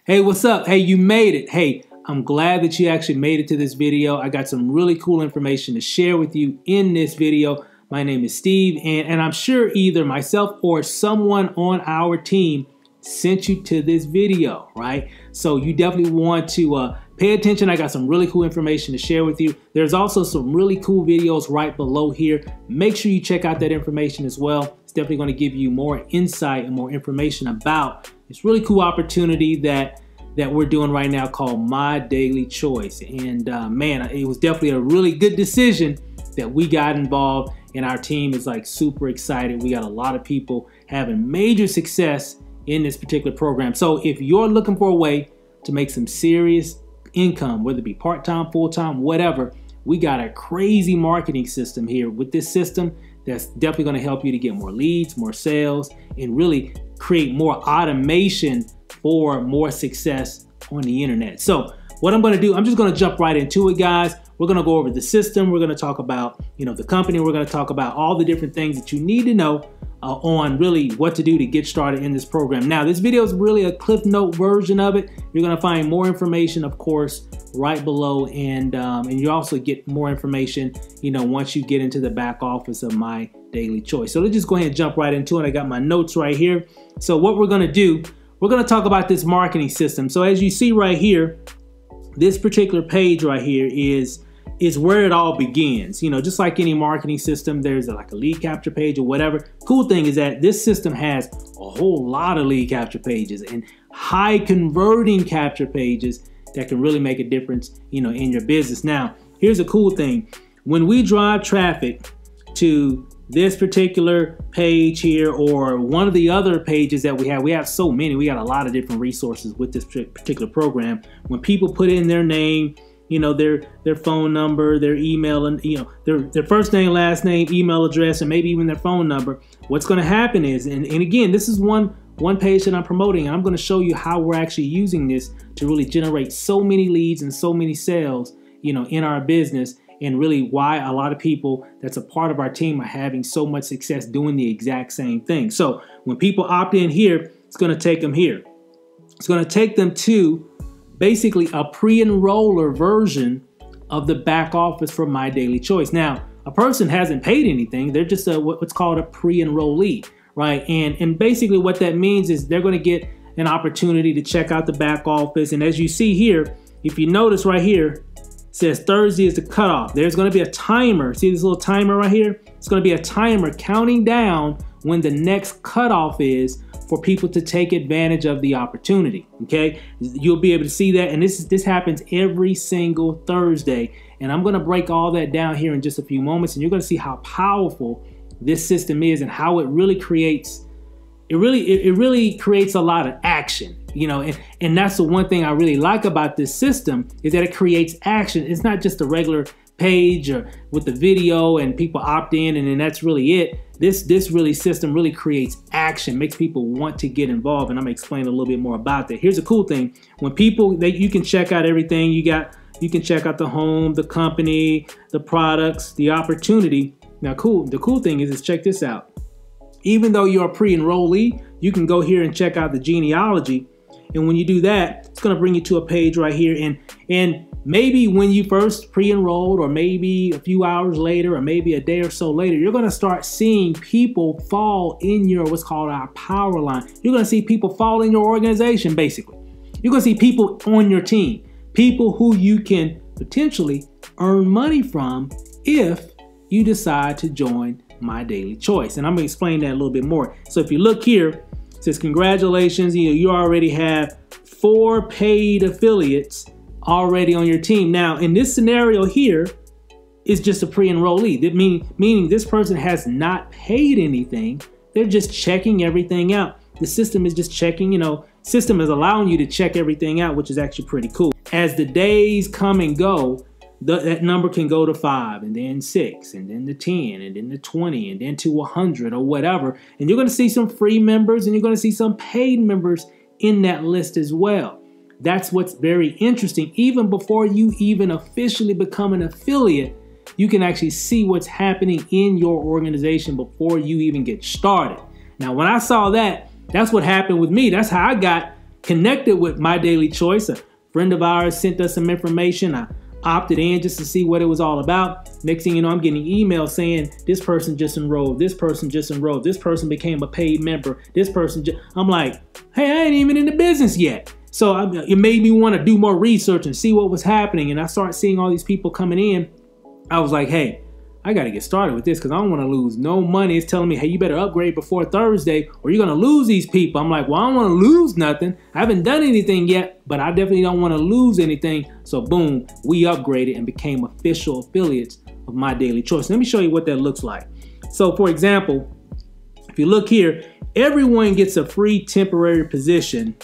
Hey, what's up? Hey, you made it. Hey, I'm glad that you actually made it to this video. I got some really cool information to share with you in this video. My name is Steve, and I'm sure either myself or someone on our team sent you to this video, right? So you definitely want to pay attention. I got some really cool information to share with you. There's also some really cool videos right below here. Make sure you check out that information as well. It's definitely going to give you more insight and more information about this really cool opportunity that we're doing right now called My Daily Choice. And man, it was definitely a really good decision that we got involved, and our team is like super excited. We got a lot of people having major success in this particular program. So if you're looking for a way to make some serious income, whether it be part-time, full-time, whatever, we got a crazy marketing system here. With this system, that's definitely going to help you to get more leads, more sales, and really create more automation for more success on the internet. So what I'm going to do, I'm just going to jump right into it, guys. We're going to go over the system. We're going to talk about, the company. We're going to talk about all the different things that you need to know on really what to do to get started in this program. Now, this video is really a Cliff Note version of it. You're going to find more information, of course, right below, and you also get more information, once you get into the back office of My Daily Choice. So let's just go ahead and jump right into it. I got my notes right here. So what we're going to do, we're going to talk about this marketing system. So as you see right here, this particular page right here is where it all begins. Just like any marketing system, there's like a lead capture page or whatever. Cool thing is that this system has a whole lot of lead capture pages and high converting capture pages that can really make a difference, in your business. Now, here's a cool thing. When we drive traffic to this particular page here or one of the other pages that we have so many, we got a lot of different resources with this particular program. When people put in their name, their phone number, their email, and their first name, last name, email address, and maybe even their phone number, what's going to happen is, and again, this is one page that I'm promoting, and I'm going to show you how we're actually using this to really generate so many leads and so many sales, in our business, and really why a lot of people that's a part of our team are having so much success doing the exact same thing. So when people opt in here, it's going to take them here. It's going to take them to basically a pre-enroller version of the back office for My Daily Choice. Now, a person hasn't paid anything. They're just what's called a pre-enrollee, right? And basically what that means is they're going to get an opportunity to check out the back office. And as you see here, if you notice right here, says Thursday is the cutoff. There's going to be a timer. See this little timer right here? It's going to be a timer counting down when the next cutoff is for people to take advantage of the opportunity. Okay, you'll be able to see that, and this happens every single Thursday. And I'm going to break all that down here in just a few moments, and you're going to see how powerful this system is and how it really creates. It really creates a lot of action. And that's the one thing I really like about this system is that it creates action. It's not just a regular page or with the video and people opt in and then that's really it. This system really creates action, makes people want to get involved, and I'm gonna explain a little bit more about that. Here's a cool thing. When people, you can check out everything. You can check out the home, the company, the products, the opportunity. Now the cool thing is check this out. Even though you're a pre-enrollee, you can go here and check out the genealogy. And when you do that, it's going to bring you to a page right here. And maybe when you first pre-enrolled, or maybe a few hours later, or maybe a day or so later, you're going to start seeing people fall in your what's called our power line. You're going to see people fall in your organization, basically. You're going to see people on your team, people who you can potentially earn money from if you decide to join My Daily Choice. And I'm going to explain that a little bit more. So if you look here, it says, congratulations, you already have 4 paid affiliates already on your team. Now, in this scenario here, it's just a pre-enrollee. That meaning this person has not paid anything. They're just checking everything out. The system is just checking, system is allowing you to check everything out, which is actually pretty cool. As the days come and go, that number can go to 5, and then 6, and then to 10, and then to 20, and then to 100 or whatever. And you're going to see some free members, and you're going to see some paid members in that list as well. That's what's very interesting. Even before you even officially become an affiliate, you can actually see what's happening in your organization before you even get started. Now, when I saw that, that's what happened with me. That's how I got connected with My Daily Choice. A friend of ours sent us some information. I opted in just to see what it was all about. Next thing you know, I'm getting emails saying this person just enrolled, this person just enrolled, this person became a paid member, this person just, I'm like, hey, I ain't even in the business yet. So it made me want to do more research and see what was happening. And I started seeing all these people coming in. I was like, hey, I got to get started with this because I don't want to lose no money. It's telling me, hey, you better upgrade before Thursday or you're going to lose these people. I'm like, well, I don't want to lose nothing. I haven't done anything yet, but I definitely don't want to lose anything. So boom, we upgraded and became official affiliates of My Daily Choice. Let me show you what that looks like. So for example, if you look here, everyone gets a free temporary position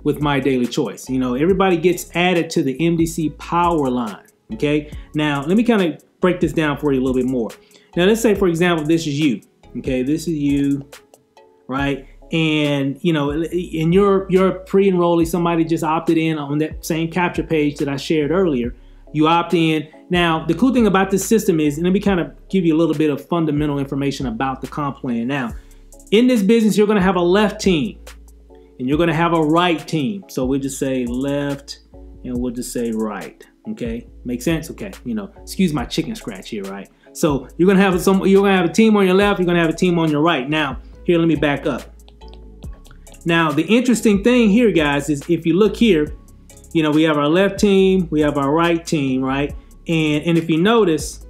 with My Daily Choice. You know, everybody gets added to the MDC power line. Okay. Now let me kind of break this down for you a little bit more. Now let's say, for example, this is you. Okay, this is you, right? And you know, and you're pre-enrollee, somebody just opted in on that same capture page that I shared earlier. You opt in. Now, the cool thing about this system is, and let me kind of give you a little bit of fundamental information about the comp plan. Now, in this business, you're gonna have a left team and you're gonna have a right team. So we'll just say left and we'll just say right. Okay, make sense? Okay, you know, excuse my chicken scratch here, right? So you're gonna have a team on your left, you're gonna have a team on your right. Now, here, let me back up. Now, the interesting thing here, guys, is if you look here, you know, we have our left team, we have our right team, right? And if you notice,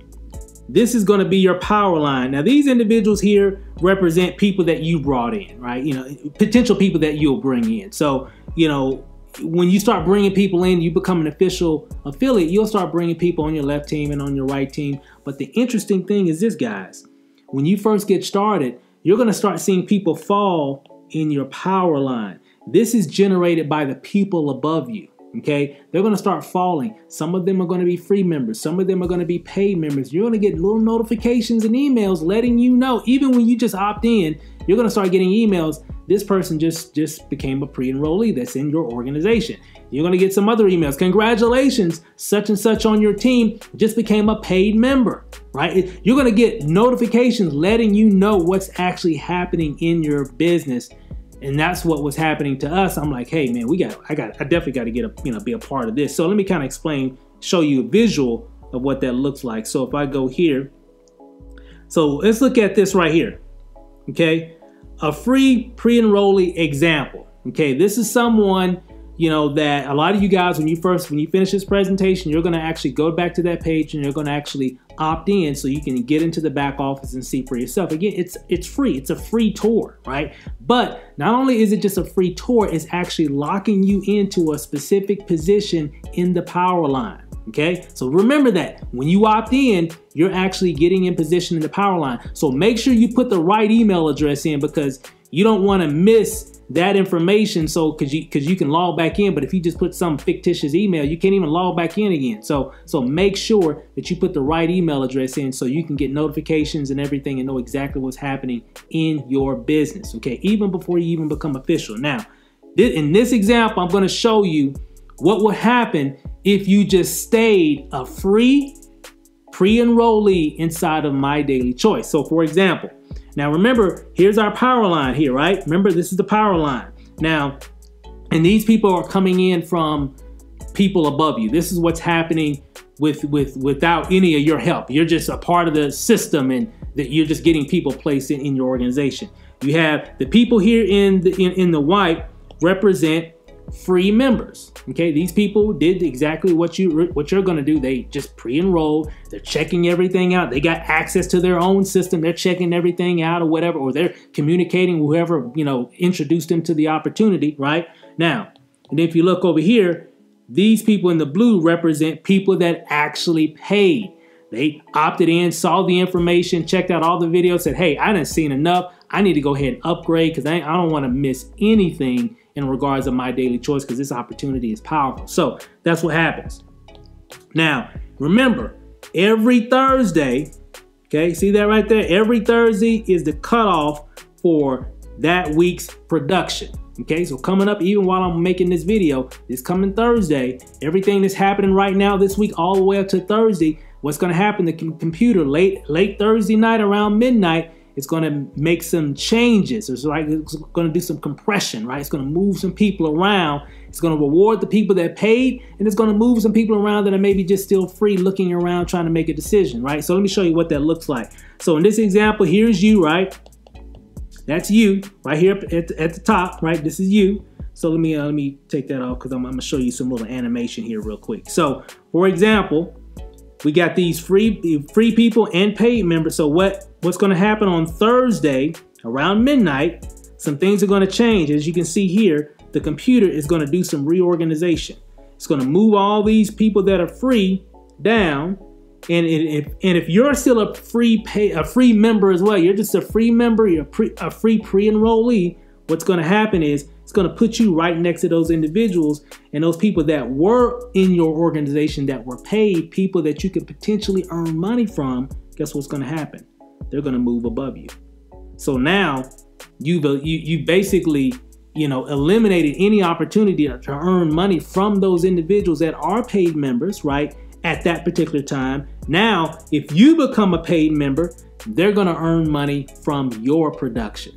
this is gonna be your power line. Now, these individuals here represent people that you brought in, right? You know, potential people that you'll bring in. So, you know, when you start bringing people in, you become an official affiliate, you'll start bringing people on your left team and on your right team. But the interesting thing is this, guys, when you first get started, you're going to start seeing people fall in your power line. This is generated by the people above you. Okay, they're going to start falling. Some of them are going to be free members. Some of them are going to be paid members. You're going to get little notifications and emails letting you know, even when you just opt in, you're going to start getting emails. This person just became a pre-enrollee that's in your organization. You're going to get some other emails. Congratulations, such and such on your team just became a paid member, right? You're going to get notifications letting you know what's actually happening in your business. And that's what was happening to us. I'm like, hey man, I definitely got to get be a part of this. So let me kind of explain, show you a visual of what that looks like. So if I go here, so let's look at this right here. Okay, a free pre-enrollee example. Okay, this is someone, you know, that a lot of you guys, when you finish this presentation, you're going to actually go back to that page and you're going to actually opt in so you can get into the back office and see for yourself. Again, it's free. It's a free tour, right? But not only is it just a free tour, it's actually locking you into a specific position in the power line. Okay, so remember that when you opt in, you're actually getting in position in the power line. So make sure you put the right email address in because you don't want to miss that information. So because you can log back in, but if you just put some fictitious email, you can't even log back in again. So make sure that you put the right email address in so you can get notifications and everything and know exactly what's happening in your business. Okay, even before you even become official. Now, in this example, I'm going to show you what would happen if you just stayed a free pre-enrollee inside of My Daily Choice. So for example, now remember, here's our power line here, right? Remember, this is the power line. Now, and these people are coming in from people above you. This is what's happening without any of your help. You're just a part of the system and that you're just getting people placed in your organization. You have the people here in the white represent free members. Okay, these people did exactly what you're going to do. They just pre-enrolled. They're checking everything out. They got access to their own system. They're checking everything out or whatever, or they're communicating with whoever, you know, introduced them to the opportunity, right? Now, and if you look over here, these people in the blue represent people that actually paid. They opted in, saw the information, checked out all the videos, said, hey, I done seen enough. I need to go ahead and upgrade because I don't want to miss anything in regards to My Daily Choice because this opportunity is powerful. So that's what happens. Now, remember, every Thursday, okay, see that right there? Every Thursday is the cutoff for that week's production. Okay, so coming up, even while I'm making this video, this coming Thursday, everything that's happening right now this week all the way up to Thursday, what's going to happen, the computer late Thursday night around midnight, it's going to make some changes. It's going to do some compression, right? It's going to move some people around. It's going to reward the people that paid, and it's going to move some people around that are maybe just still free looking around trying to make a decision, right? So let me show you what that looks like. So in this example, here's you, right? That's you right here at the top, right? This is you. So let me take that off because I'm going to show you some little animation here real quick. So for example, we got these free people and paid members. So what's going to happen on Thursday around midnight, some things are going to change. As you can see here, the computer is going to do some reorganization. It's going to move all these people that are free down. And if you're still a free member as well, you're just a free member, you're a free pre-enrollee, what's going to happen is it's going to put you right next to those individuals and those people that were in your organization that were paid, people that you could potentially earn money from. Guess what's going to happen? They're going to move above you. So now you basically, eliminated any opportunity to earn money from those individuals that are paid members, right? At that particular time. Now, if you become a paid member, they're going to earn money from your production.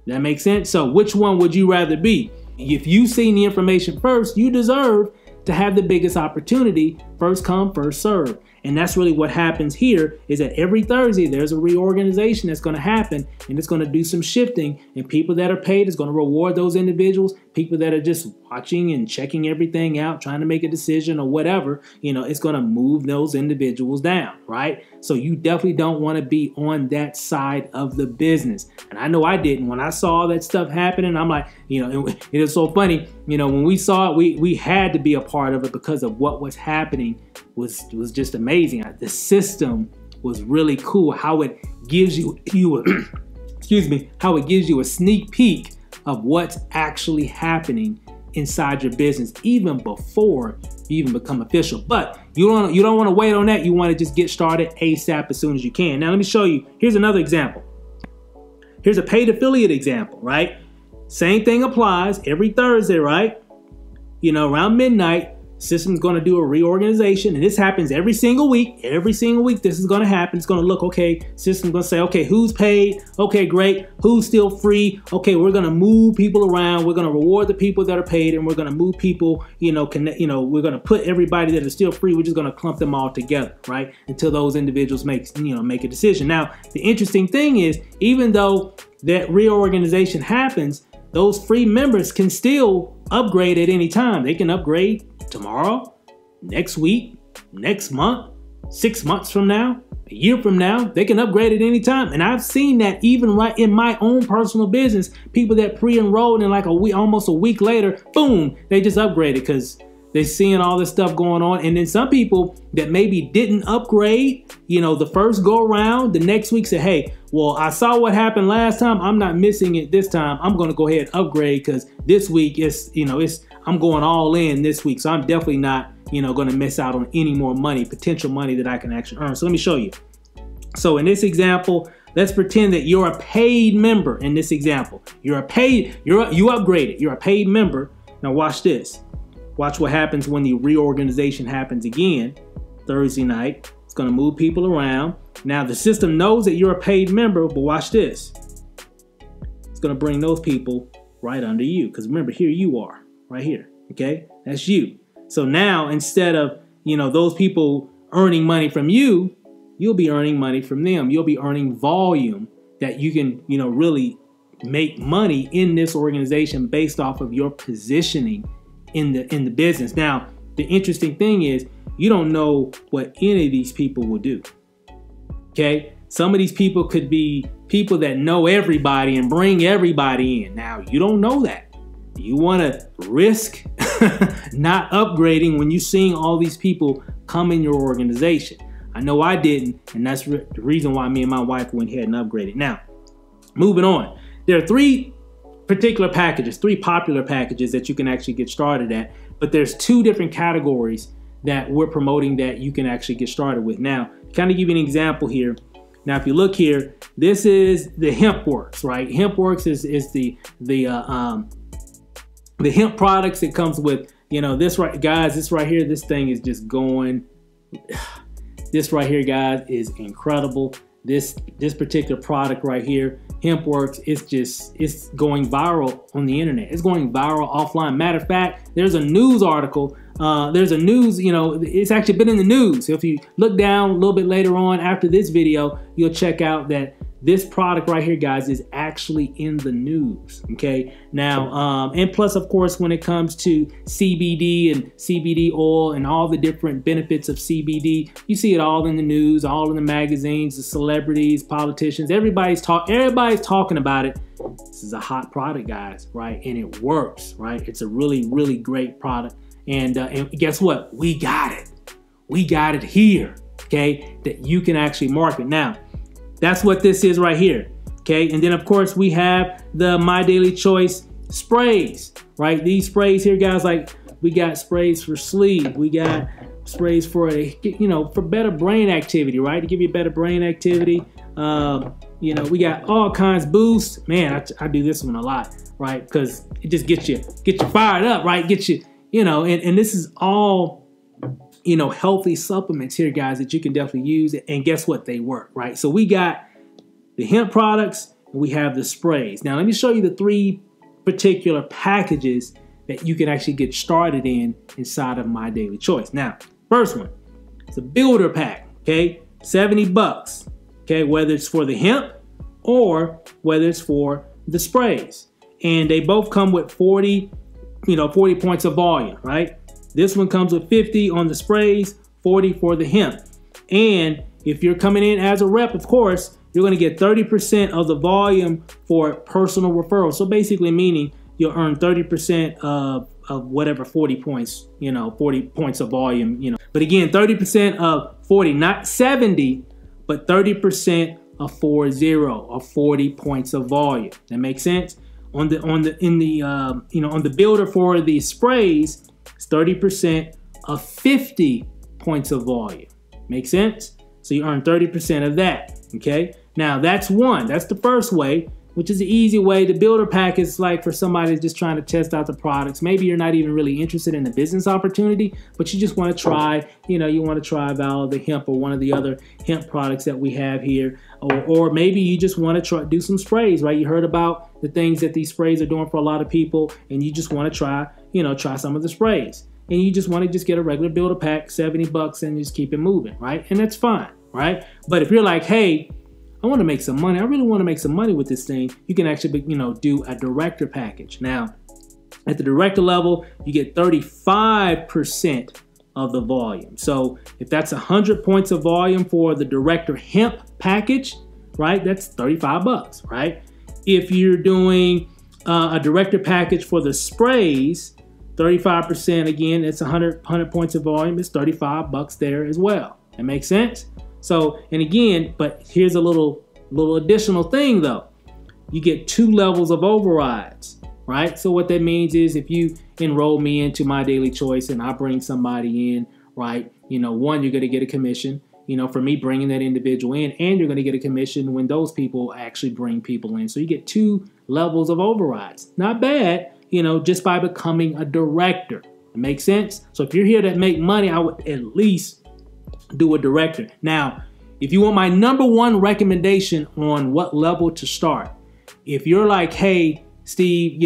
That makes sense? So which one would you rather be? If you've seen the information first, you deserve to have the biggest opportunity. First come, first serve. And that's really what happens here, is that every Thursday there's a reorganization that's going to happen, and it's going to do some shifting, and people that are paid is going to reward those individuals. People that are just watching and checking everything out, trying to make a decision or whatever, it's going to move those individuals down, right? So you definitely don't want to be on that side of the business. And I know I didn't. When I saw that stuff happening, I'm like, it is so funny. When we saw it, we had to be a part of it because of what was happening. Was just amazing. The system was really cool. How it gives you how it gives you a sneak peek of what's actually happening inside your business, even before you even become official. But you don't want to wait on that. You want to just get started ASAP as soon as you can. Now let me show you. Here's another example. Here's a paid affiliate example, right? Same thing applies every Thursday, right? Around midnight. System's going to do a reorganization, and this happens every single week. Every single week this is going to happen. It's going to look, okay, system's going to say, okay, who's paid? Okay, great. Who's still free? Okay, we're going to move people around. We're going to reward the people that are paid, and we're going to move people, we're going to put everybody that is still free. We're just going to clump them all together, right? Until those individuals make a decision. Now, the interesting thing is, even though that reorganization happens, those free members can still upgrade at any time. They can upgrade tomorrow, next week, next month, 6 months from now, a year from now. They can upgrade at any time. And I've seen that even right in my own personal business, people that pre-enrolled in like a week, almost a week later, boom, they just upgraded because they're seeing all this stuff going on. And then some people that maybe didn't upgrade, the first go around, the next week say, hey, well, I saw what happened last time. I'm not missing it this time. I'm going to go ahead and upgrade because this week I'm going all in this week. So I'm definitely not, going to miss out on any more money, potential money that I can actually earn. So let me show you. So in this example, let's pretend that you're a paid member in this example. You upgraded. You're a paid member. Now watch this. Watch what happens when the reorganization happens again Thursday night. It's going to move people around. Now the system knows that you're a paid member, but watch this. It's going to bring those people right under you. Because remember, here you are, right here. Okay, that's you. So now instead of, those people earning money from you, you'll be earning money from them. You'll be earning volume that you can, really make money in this organization based off of your positioning in the business. Now, the interesting thing is you don't know what any of these people will do. Okay, some of these people could be people that know everybody and bring everybody in. Now, you don't know that. You want to risk not upgrading when you're seeing all these people come in your organization. I know I didn't, and that's the reason why me and my wife went ahead and upgraded. Now, moving on. There are three particular packages, three popular packages that you can actually get started at, but there's two different categories that we're promoting that you can actually get started with. Now, to kind of give you an example here. Now, if you look here, this is the HempWorks, right? HempWorks is the hemp products. It comes with, this right, guys, this right here, this thing is just going, this right here, guys, is incredible. this particular product right here, HempWorks, it's going viral on the internet. It's going viral offline. Matter of fact, there's a news article. It's actually been in the news. So if you look down a little bit later on after this video, you'll check out that this product right here, guys, is actually in the news. Okay. Now, and plus, of course, when it comes to CBD and CBD oil and all the different benefits of CBD, you see it all in the news, all in the magazines, the celebrities, politicians, everybody's talking about it. This is a hot product, guys, right? And it works, right? It's a really, really great product. And guess what? We got it. We got it here, okay, that you can actually market. Now, that's what this is right here, okay? And then, of course, we have the My Daily Choice sprays, right? These sprays here, guys, like we got sprays for sleep. We got sprays for, for better brain activity, right? To give you better brain activity. We got all kinds boosts. Man, I do this one a lot, right? Because it just gets you fired up, right? Get you, and this is all, healthy supplements here, guys, that you can definitely use. And guess what? They work, right? So we got the hemp products and we have the sprays. Now, let me show you the 3 particular packages that you can actually get started inside of My Daily Choice. Now, first one, it's a builder pack, okay? $70, okay? Whether it's for the hemp or whether it's for the sprays. And they both come with 40 points of volume, right? This one comes with 50 on the sprays, 40 for the hemp. And if you're coming in as a rep, of course, you're going to get 30% of the volume for personal referral. So basically meaning you'll earn 30% of whatever 40 points, 40 points of volume, But again, 30% of 40, not 70, but 30% of 40 points of volume. That makes sense? On the builder for the sprays, it's 30% of 50 points of volume. Make sense? So you earn 30% of that. Okay. Now that's one. That's the first way, which is the easy way. The builder pack is like for somebody just trying to test out the products. Maybe you're not even really interested in the business opportunity, but you just want to try, you want to try Val, the hemp, or one of the other hemp products that we have here. Or maybe you just want to do some sprays, right? You heard about the things that these sprays are doing for a lot of people, and you just want to try, try some of the sprays. And you just want to get a regular builder pack, $70, and just keep it moving, right? And that's fine, right? But if you're like, hey, I want to make some money, I really want to make some money with this thing, you can actually, do a director package. Now, at the director level, you get 35% of the volume. So if that's 100 points of volume for the director hemp package, right, that's $35, right? If you're doing a director package for the sprays, 35%, again, it's 100 points of volume, it's $35 there as well. That makes sense? So, and again, but here's a little additional thing though. You get 2 levels of overrides, right? So what that means is if you enroll me into My Daily Choice and I bring somebody in, right? One, you're gonna get a commission, for me bringing that individual in, and you're gonna get a commission when those people actually bring people in. So you get 2 levels of overrides. Not bad, just by becoming a director. It makes sense? So if you're here to make money, I would at least do a director. Now, if you want my #1 recommendation on what level to start, if you're like, hey, Steve,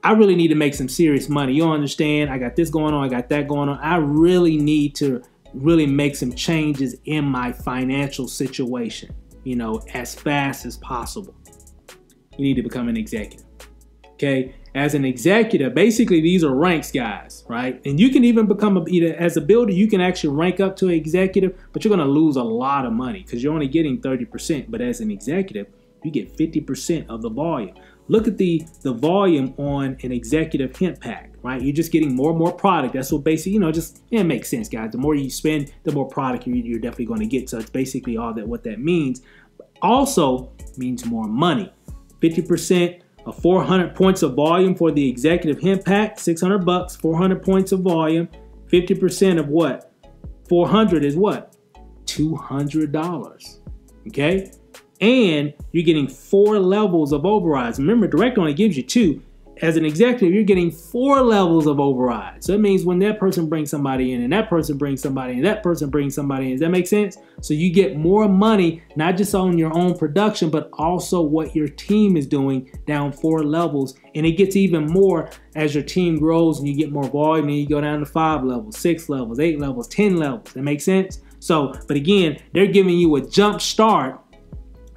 I really need to make some serious money. You don't understand. I got this going on. I got that going on. I really need to really make some changes in my financial situation, as fast as possible. You need to become an executive. Okay. As an executive, basically these are ranks, guys, right? And you can even become as a builder, you can actually rank up to an executive, but you're going to lose a lot of money because you're only getting 30%. But as an executive, you get 50% of the volume. Look at the volume on an executive hemp pack, right? You're just getting more and more product. That's what basically, it makes sense, guys. The more you spend, the more product you're definitely going to get. So it's basically all that, what that means. Also means more money. 50% of 400 points of volume for the executive hemp pack, $600, 400 points of volume. 50% of what? 400 is what? $200. Okay? And you're getting 4 levels of overrides. Remember, direct only gives you 2. as an executive, you're getting 4 levels of override. So it means when that person brings somebody in and that person brings somebody in and that person brings somebody in. Does that make sense? So you get more money, not just on your own production, but also what your team is doing down 4 levels. And it gets even more as your team grows and you get more volume and you go down to 5 levels, 6 levels, 8 levels, 10 levels. That makes sense? So, but again, they're giving you a jump start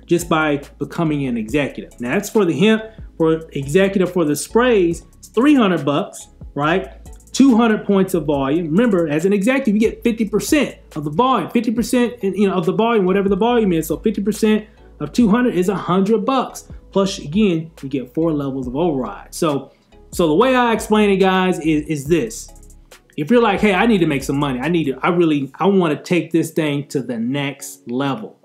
just by becoming an executive. Now that's for the hemp. For executive, for the sprays, it's $300, right? 200 points of volume. Remember, as an executive, you get 50% of the volume, 50% of the volume, whatever the volume is. So 50% of 200 is $100. Plus, again, you get 4 levels of override. So the way I explain it, guys, is this. If you're like, hey, I need to make some money, I want to take this thing to the next level.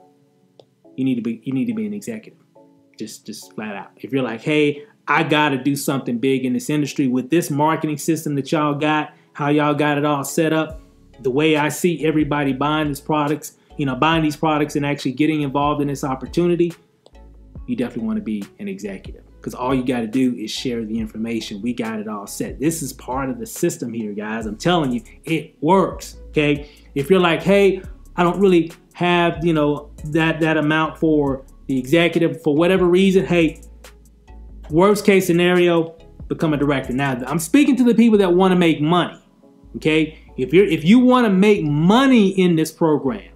You need to be an executive. Just flat out. If you're like, hey, I got to do something big in this industry with this marketing system that y'all got, how y'all got it all set up, the way I see everybody buying these products, buying these products and actually getting involved in this opportunity, you definitely want to be an executive because all you got to do is share the information. We got it all set. This is part of the system here, guys. I'm telling you, it works. Okay. If you're like, hey, I don't really have, that amount for the executive for whatever reason, hey, worst case scenario, become a director. Now, I'm speaking to the people that want to make money, okay? If you want to make money in this program,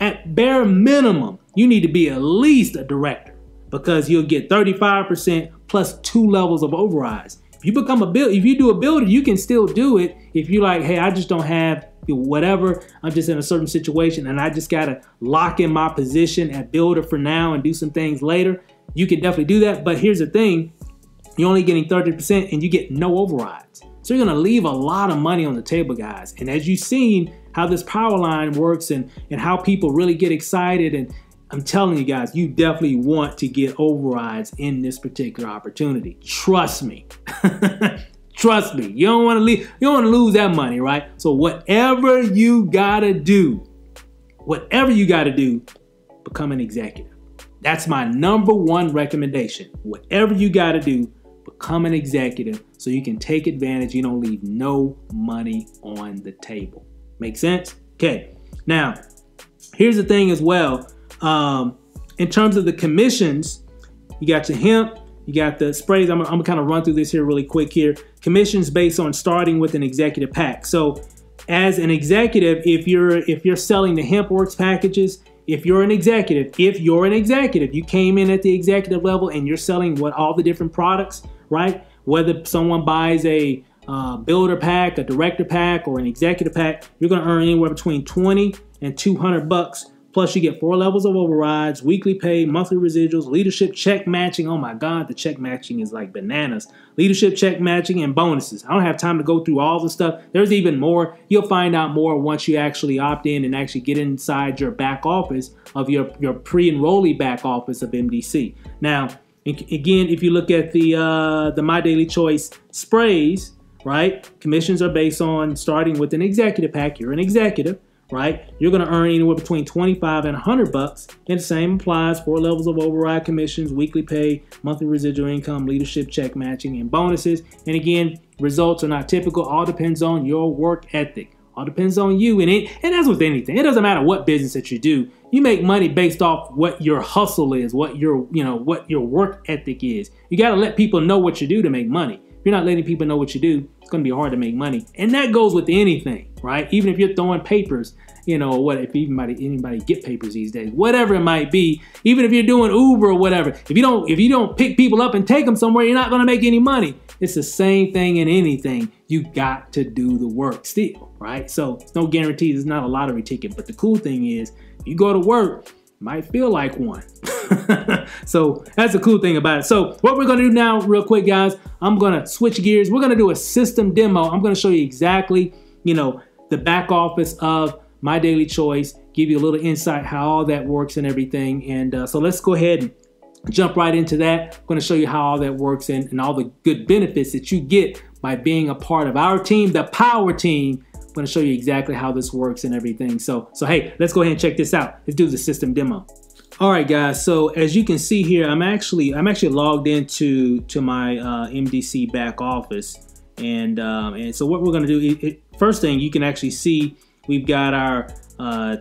at bare minimum, you need to be at least a director because you'll get 35% plus 2 levels of overrides. If you do a builder, you can still do it. If you're like, hey, I just don't have whatever, I'm just in a certain situation and I just got to lock in my position at builder for now and do some things later, you can definitely do that. But here's the thing, you're only getting 30% and you get no overrides. So you're going to leave a lot of money on the table, guys. And as you've seen how this power line works and how people really get excited, and I'm telling you guys, you definitely want to get overrides in this particular opportunity. Trust me. Trust me, you don't want to lose that money, right? So whatever you gotta do, become an executive. That's my #1 recommendation. Whatever you gotta do, become an executive so you can take advantage. You don't leave no money on the table. Make sense? Okay. Now, here's the thing as well. In terms of the commissions, you got your hemp, you got the sprays. I'm gonna kind of run through this here really quick here. Commissions based on starting with an executive pack. So as an executive, if you're selling the HempWorks packages, if you're an executive, you came in at the executive level and you're selling all the different products, right? Whether someone buys a builder pack, a director pack, or an executive pack, you're gonna earn anywhere between $20 and $200. Plus, you get 4 levels of overrides, weekly pay, monthly residuals, leadership check matching. Oh my God, the check matching is like bananas. Leadership check matching and bonuses. I don't have time to go through all the stuff. There's even more. You'll find out more once you actually opt in and actually get inside your back office of your pre-enrollee back office of MDC. Now, again, if you look at the My Daily Choice sprays, right? Commissions are based on starting with an executive pack. You're an executive. Right? You're going to earn anywhere between $25 and $100. And the same applies: 4 levels of override commissions, weekly pay, monthly residual income, leadership check matching, and bonuses. And again, results are not typical. All depends on your work ethic. All depends on you. And that's with anything. It doesn't matter what business that you do. You make money based off what your hustle is, what your work ethic is. You got to let people know what you do to make money. If you're not letting people know what you do, it's going to be hard to make money. And that goes with anything, right? Even if you're throwing papers, if anybody get papers these days, whatever it might be, even if you're doing Uber or whatever, if you don't pick people up and take them somewhere, you're not going to make any money. It's the same thing in anything. You got to do the work still, right? So no guarantees. It's not a lottery ticket. But the cool thing is, if you go to work, might feel like one. So that's the cool thing about it. So what we're going to do now real quick, guys, I'm going to switch gears. We're going to do a system demo. I'm going to show you exactly, the back office of My Daily Choice, give you a little insight how all that works and everything. And so let's go ahead and jump right into that. I'm going to show you how all that works and all the good benefits that you get by being a part of our team, the Power Team. I'm going to show you exactly how this works and everything. So hey, let's go ahead and check this out. Let's do the system demo. All right, guys. So as you can see here, I'm actually logged into my MDC back office, and so what we're going to do, first thing you can actually see, we've got our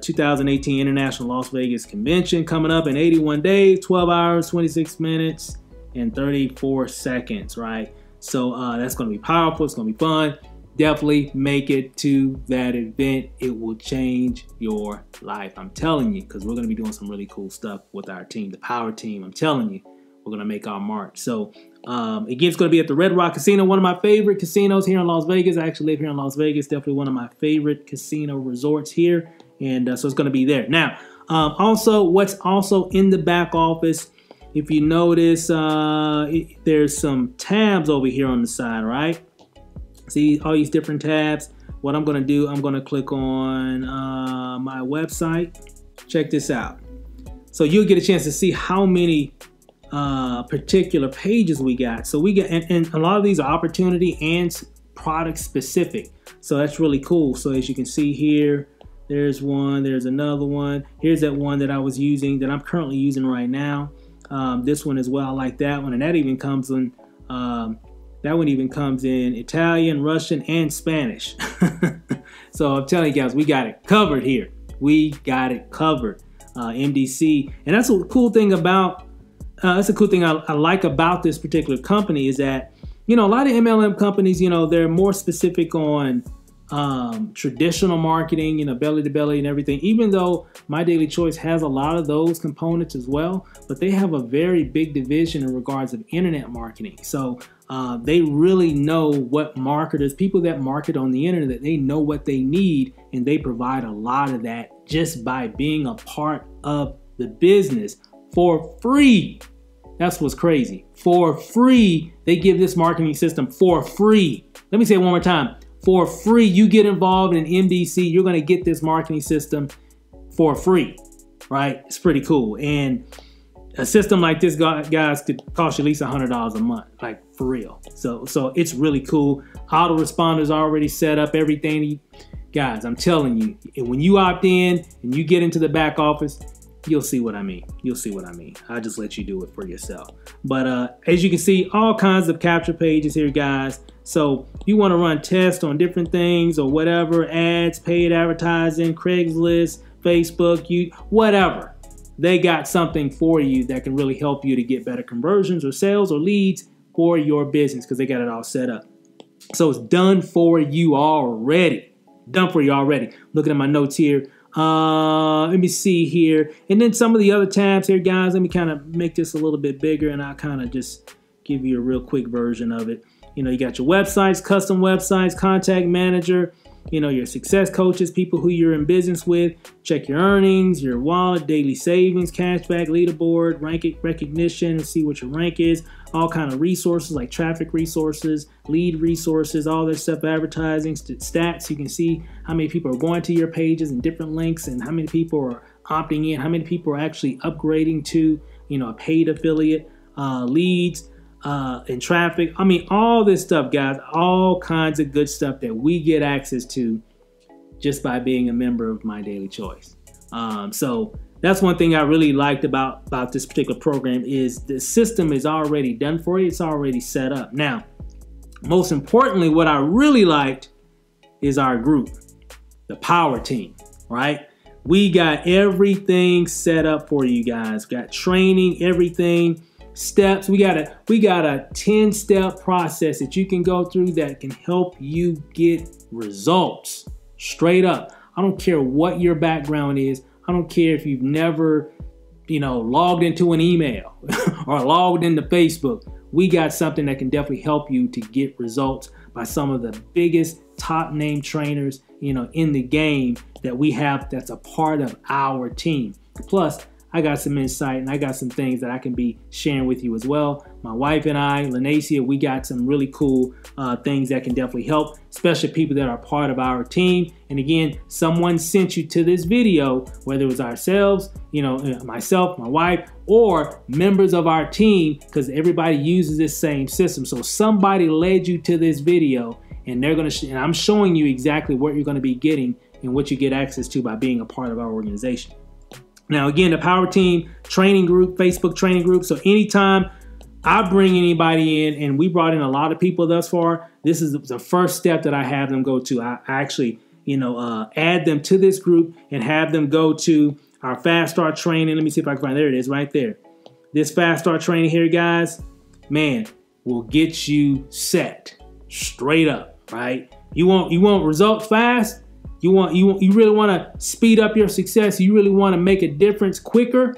2018 International Las Vegas Convention coming up in 81 days, 12 hours, 26 minutes, and 34 seconds. Right. So that's going to be powerful. It's going to be fun. Definitely make it to that event. It will change your life. I'm telling you, because we're going to be doing some really cool stuff with our team, the Power Team. I'm telling you, we're going to make our mark. So again, it's going to be at the Red Rock Casino, one of my favorite casinos here in Las Vegas. I actually live here in Las Vegas. Definitely one of my favorite casino resorts here. And so it's going to be there. Now, also, what's also in the back office, if you notice, there's some tabs over here on the side, right? See all these different tabs. What I'm going to do, I'm going to click on my website. Check this out. So you'll get a chance to see how many particular pages we got. So we get, and a lot of these are opportunity and product specific. So that's really cool. So as you can see here, there's one, there's another one. Here's that one that I was using, that I'm currently using right now. This one as well, I like that one. And that even comes in, that one even comes in Italian, Russian, and Spanish. So I'm telling you guys, we got it covered here. We got it covered, MDC. And that's a cool thing about, that's a cool thing I like about this particular company, is that, you know, a lot of MLM companies, you know, they're more specific on traditional marketing, you know, belly to belly and everything, even though My Daily Choice has a lot of those components as well, but they have a very big division in regards of internet marketing. So they really know what marketers, people that market on the internet, that they know what they need, and they provide a lot of that just by being a part of the business for free. That's what's crazy. For free, they give this marketing system for free. Let me say it one more time. For free, you get involved in MDC, you're going to get this marketing system for free, right? It's pretty cool. And a system like this, guys, could cost you at least $100 a month, like for real. So it's really cool. Autoresponders already set up, everything. Guys, I'm telling you, when you opt in and you get into the back office, you'll see what I mean. You'll see what I mean. I'll just let you do it for yourself. But as you can see, all kinds of capture pages here, guys. So if you want to run tests on different things or whatever, ads, paid advertising, Craigslist, Facebook, whatever, they got something for you that can really help you to get better conversions or sales or leads for your business, because they got it all set up. So it's done for you already. Done for you already. Looking at my notes here. Let me see here. And then some of the other tabs here, guys. Let me kind of make this a little bit bigger, and I'll kind of just give you a real quick version of it. You know, you got your websites, custom websites, contact manager, you know, your success coaches, people who you're in business with, check your earnings, your wallet, daily savings, cashback, leaderboard, rank recognition, see what your rank is, all kind of resources like traffic resources, lead resources, all that stuff, advertising, stats. You can see how many people are going to your pages and different links, and how many people are opting in, how many people are actually upgrading to, you know, a paid affiliate, leads, and traffic. I mean, all this stuff, guys, all kinds of good stuff that we get access to just by being a member of My Daily Choice. So that's one thing I really liked about this particular program, is the system is already done for you. It's already set up. Now, most importantly, what I really liked is our group, the Power Team, right? We got everything set up for you guys. Got training, everything. Steps. We got a 10-step process that you can go through that can help you get results. Straight up. I don't care what your background is. I don't care if you've never, you know, logged into an email or logged into Facebook. We got something that can definitely help you to get results by some of the biggest top name trainers, you know, in the game that we have, that's a part of our team. Plus, I got some insight, and I got some things that I can be sharing with you as well. My wife and I, LANACIA, we got some really cool things that can definitely help, especially people that are part of our team. And again, someone sent you to this video, whether it was ourselves, you know, myself, my wife, or members of our team, because everybody uses this same system. So somebody led you to this video, and they're going to, and I'm showing you exactly what you're going to be getting and what you get access to by being a part of our organization. Now, again, the Power Team training group, Facebook training group. So anytime I bring anybody in, and we brought in a lot of people thus far, this is the first step that I have them go to. I actually, add them to this group and have them go to our Fast Start training. Let me see if I can find, there it is right there. This Fast Start training here, guys, man, will get you set straight up, right? You want results fast? You really want to speed up your success? You really want to make a difference quicker?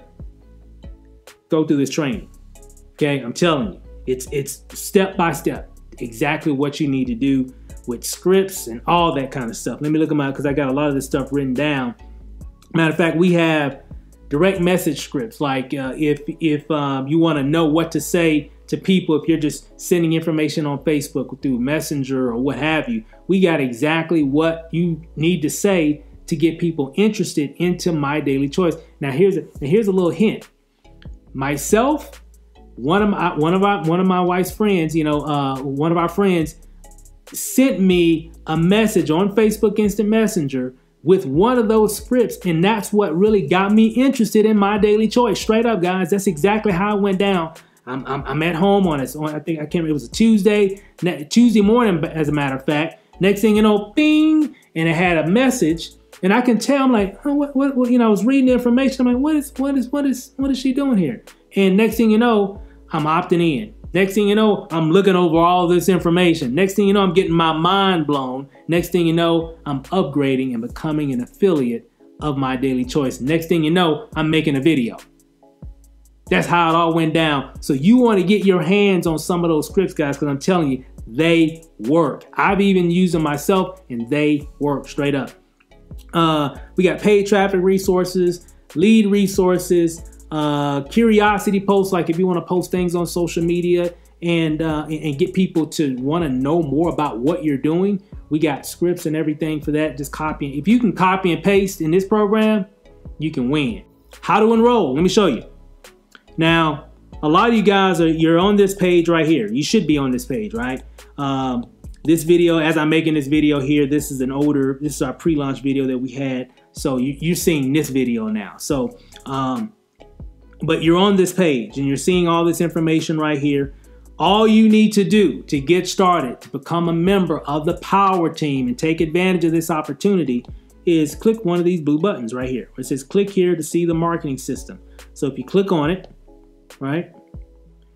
Go through this training. Okay, I'm telling you, it's step by step, exactly what you need to do with scripts and all that kind of stuff. Let me look them out because I got a lot of this stuff written down. Matter of fact, we have direct message scripts. Like if you want to know what to say to people, if you're just sending information on Facebook through Messenger or what have you, we got exactly what you need to say to get people interested into My Daily Choice. Now here's a little hint. Myself, one of my wife's friends, one of our friends sent me a message on Facebook Instant Messenger with one of those scripts, and that's what really got me interested in My Daily Choice. Straight up, guys, that's exactly how it went down. I'm at home on it. I can't remember, it was a Tuesday morning, as a matter of fact. Next thing you know, bing, and it had a message, and I can tell, I'm like, oh, what I was reading the information. I'm like, what is she doing here? And next thing you know, I'm opting in. Next thing you know, I'm looking over all this information. Next thing you know, I'm getting my mind blown. Next thing you know, I'm upgrading and becoming an affiliate of My Daily Choice. Next thing you know, I'm making a video. That's how it all went down. So you want to get your hands on some of those scripts, guys, because I'm telling you, they work. I've even used them myself, and they work straight up. We got paid traffic resources, lead resources, curiosity posts, like if you want to post things on social media and get people to want to know more about what you're doing. We got scripts and everything for that. Just copying. If you can copy and paste in this program, you can win. How to enroll? Let me show you. Now, a lot of you guys you're on this page right here. You should be on this page, right? This video, as I'm making this video here, this is our pre-launch video that we had. So you're seeing this video now. So, but you're on this page and you're seeing all this information right here. All you need to do to get started, to become a member of the Power Team and take advantage of this opportunity, is click one of these blue buttons right here. It says click here to see the marketing system. So if you click on it, right,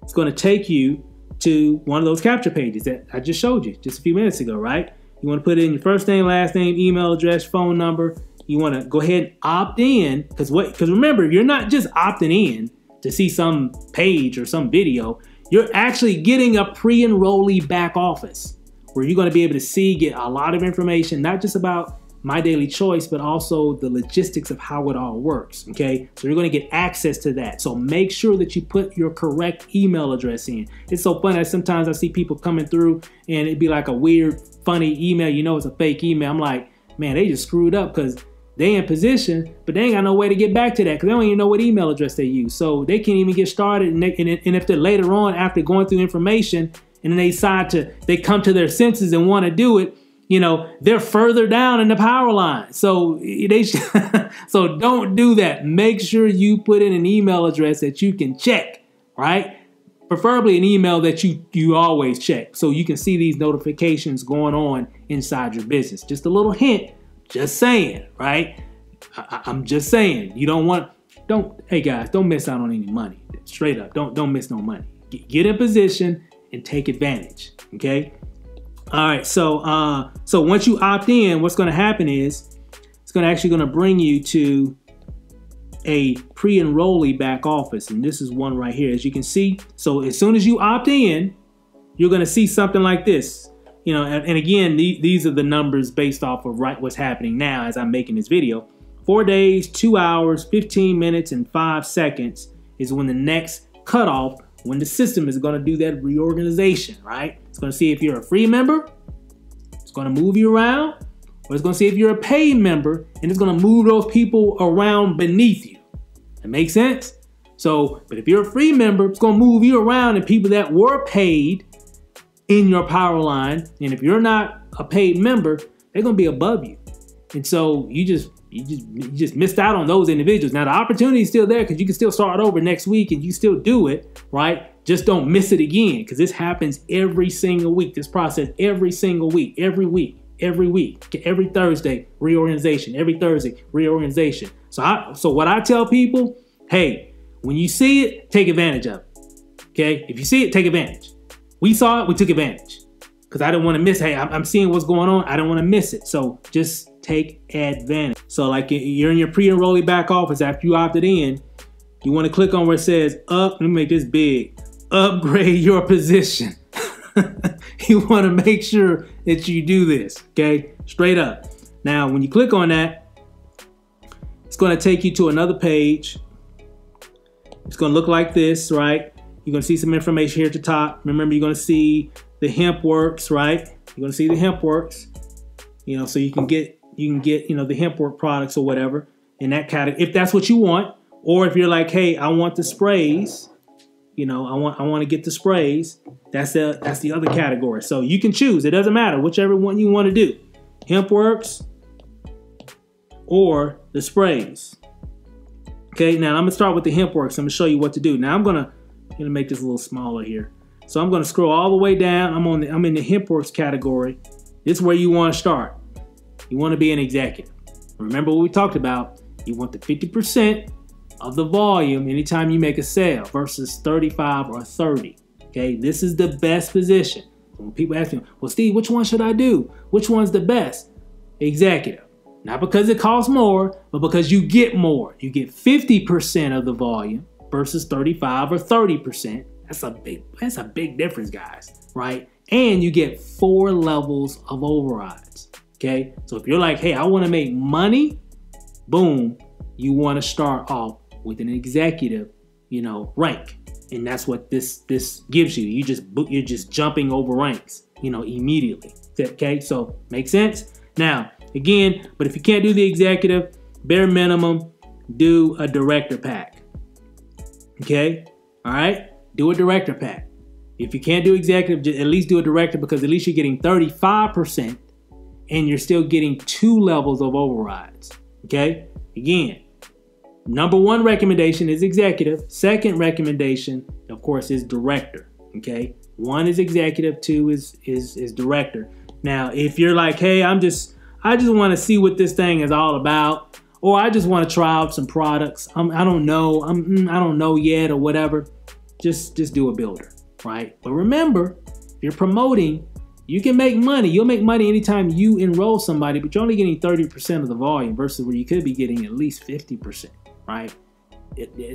it's going to take you to one of those capture pages that I just showed you just a few minutes ago, right? You want to put in your first name, last name, email address, phone number. You want to go ahead and opt in, because remember, you're not just opting in to see some page or some video. You're actually getting a pre-enrollee back office where you're going to be able to get a lot of information, not just about My Daily Choice, but also the logistics of how it all works, okay? So you're going to get access to that. So make sure that you put your correct email address in. It's so funny that sometimes I see people coming through and it'd be like a weird, funny email. It's a fake email. I'm like, man, they just screwed up because they in position, but they ain't got no way to get back to that because they don't even know what email address they use. So they can't even get started. And if they're later on, after going through information, and then they come to their senses and want to do it, they're further down in the power line. So so don't do that. Make sure you put in an email address that you can check, right? Preferably an email that you always check, so you can see these notifications going on inside your business. Just a little hint. Just saying, right? I'm just saying. Hey guys, don't miss out on any money. Straight up, don't miss no money. Get in position and take advantage, okay? All right, so once you opt in, what's gonna happen is, it's actually gonna bring you to a pre-enrollee back office, and this is one right here, as you can see. So as soon as you opt in, you're gonna see something like this. And again, these are the numbers based off of what's happening now as I'm making this video. 4 days, 2 hours, 15 minutes, and 5 seconds is when the next cutoff, when the system is going to do that reorganization, right? It's going to see if you're a free member, it's going to move you around, or it's going to see if you're a paid member, and it's going to move those people around beneath you. That makes sense? But if you're a free member, it's going to move you around, and people that were paid in your power line, and if you're not a paid member, they're going to be above you. And so you just missed out on those individuals. Now the opportunity is still there because you can still start over next week and you still do it, right? Just don't miss it again, because this happens every single week. This process every single week, every Thursday, reorganization, every Thursday, reorganization. So what I tell people, hey, when you see it, take advantage of it. Okay, if you see it, take advantage. We saw it, we took advantage, because I didn't want to miss. Hey, I'm seeing what's going on. I don't want to miss it. So just take advantage. So like you're in your pre-enrollee back office after you opted in, you want to click on where it says up. Let me make this big. Upgrade your position. You want to make sure that you do this, okay? Straight up. Now, when you click on that, it's going to take you to another page. It's going to look like this, right? You're going to see some information here at the top. Remember, you're going to see the hemp works, right? You're going to see the hemp works, you know, so you can get, you know, the hemp work products or whatever in that category, if that's what you want. Or if you're like, hey, I want the sprays, you know, I want to get the sprays. That's the other category. So you can choose. It doesn't matter, whichever one you want to do. Hemp works or the sprays. Okay, now I'm gonna start with the hemp works. I'm gonna show you what to do. Now I'm gonna make this a little smaller here. So I'm gonna scroll all the way down. I'm in the hemp works category. This is where you want to start. You want to be an executive. Remember what we talked about. You want the 50% of the volume anytime you make a sale versus 35 or 30. Okay, this is the best position. When people ask me, well, Steve, which one should I do? Which one's the best? Executive. Not because it costs more, but because you get more. You get 50% of the volume versus 35 or 30%. That's a big difference, guys, right? And you get 4 levels of overrides. Okay, so if you're like, hey, I want to make money, boom, you want to start off with an executive, you know, rank, and that's what this gives you. You're just jumping over ranks, you know, immediately. Okay, so make sense? Now, again, but if you can't do the executive, bare minimum, do a director pack. Okay, all right, do a director pack. If you can't do executive, at least do a director, because at least you're getting 35% and you're still getting 2 levels of overrides. Okay, again. Number 1 recommendation is executive. Second recommendation, of course, is director. Okay, 1 is executive, 2 is director. Now, if you're like, hey, I just want to see what this thing is all about, or I just want to try out some products. I don't know. I don't know yet, or whatever. Just do a builder, right? But remember, if you're promoting, you can make money. You'll make money anytime you enroll somebody, but you're only getting 30% of the volume versus where you could be getting at least 50%. Right?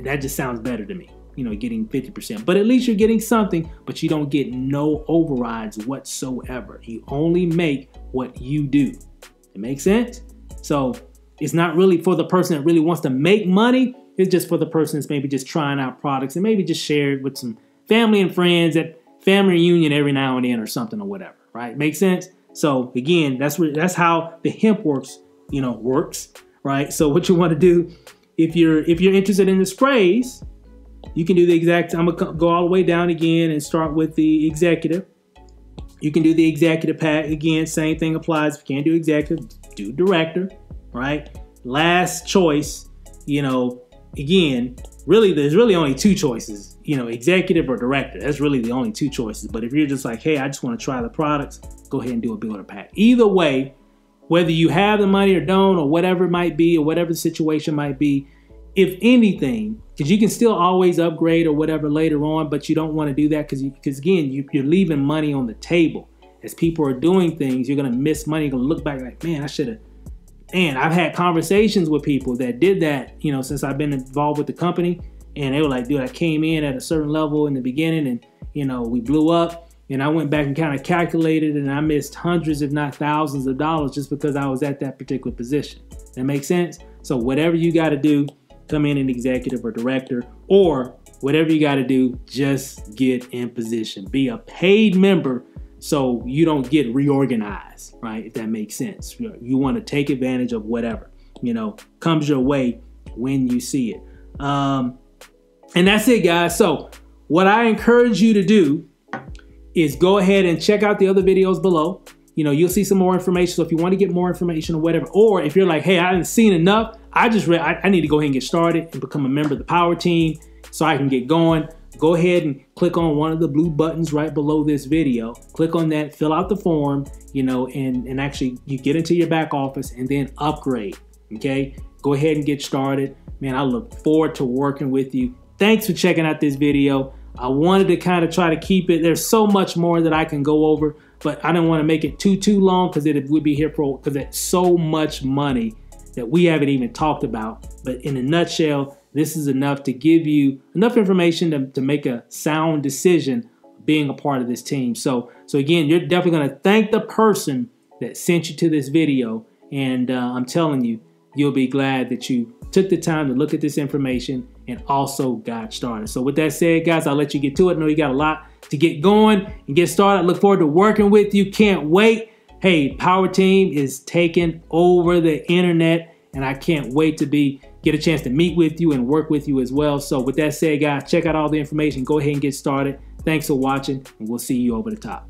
That just sounds better to me, you know, getting 50%. But at least you're getting something, but you don't get no overrides whatsoever. You only make what you do. It makes sense? So it's not really for the person that really wants to make money. It's just for the person that's maybe just trying out products and maybe just share it with some family and friends at family reunion every now and then or something or whatever. Right? Makes sense? So again, that's how the hemp works, you know, works. Right? So what you want to do, if you're interested in the sprays, you can do the exact. I'm gonna go all the way down again and start with the executive. You can do the executive pack again. Same thing applies. If you can't do executive, do director. Right. Last choice. You know, again, really, there's really only 2 choices. You know, executive or director. That's really the only 2 choices. But if you're just like, hey, I just want to try the products, go ahead and do a builder pack. Either way. Whether you have the money or don't, or whatever it might be, or whatever the situation might be, if anything, because you can still always upgrade or whatever later on, but you don't want to do that because again, you're leaving money on the table. As people are doing things, you're going to miss money. You're going to look back like, man, I should have. And I've had conversations with people that did that, you know, since I've been involved with the company, and they were like, dude, I came in at a certain level in the beginning and, you know, we blew up. And I went back and kind of calculated, and I missed hundreds, if not thousands of dollars just because I was at that particular position. That makes sense? So whatever you got to do, come in an executive or director, or whatever you got to do, just get in position. Be a paid member so you don't get reorganized, right? If that makes sense. You want to take advantage of whatever, you know, comes your way when you see it. And that's it, guys. So what I encourage you to do is go ahead and check out the other videos below. you know, you'll see some more information. So if you want to get more information or whatever, or if you're like, hey, I haven't seen enough, I need to go ahead and get started and become a member of the Power Team so I can get going, go ahead and click on one of the blue buttons right below this video. Click on that, fill out the form, you know, and actually you get into your back office and then upgrade, okay? Go ahead and get started. Man, I look forward to working with you. Thanks for checking out this video. I wanted to kind of try to keep it. There's so much more that I can go over, but I didn't want to make it too long because it would be here because it's so much money that we haven't even talked about. But in a nutshell, this is enough to give you enough information to make a sound decision being a part of this team. So again, you're definitely going to thank the person that sent you to this video. And I'm telling you, you'll be glad that you took the time to look at this information and also got started. So with that said, guys, I'll let you get to it. I know you got a lot to get going and get started. I look forward to working with you. Can't wait. Hey, Power Team is taking over the internet, and I can't wait to get a chance to meet with you and work with you as well. So with that said, guys, check out all the information. Go ahead and get started. Thanks for watching, and we'll see you over the top.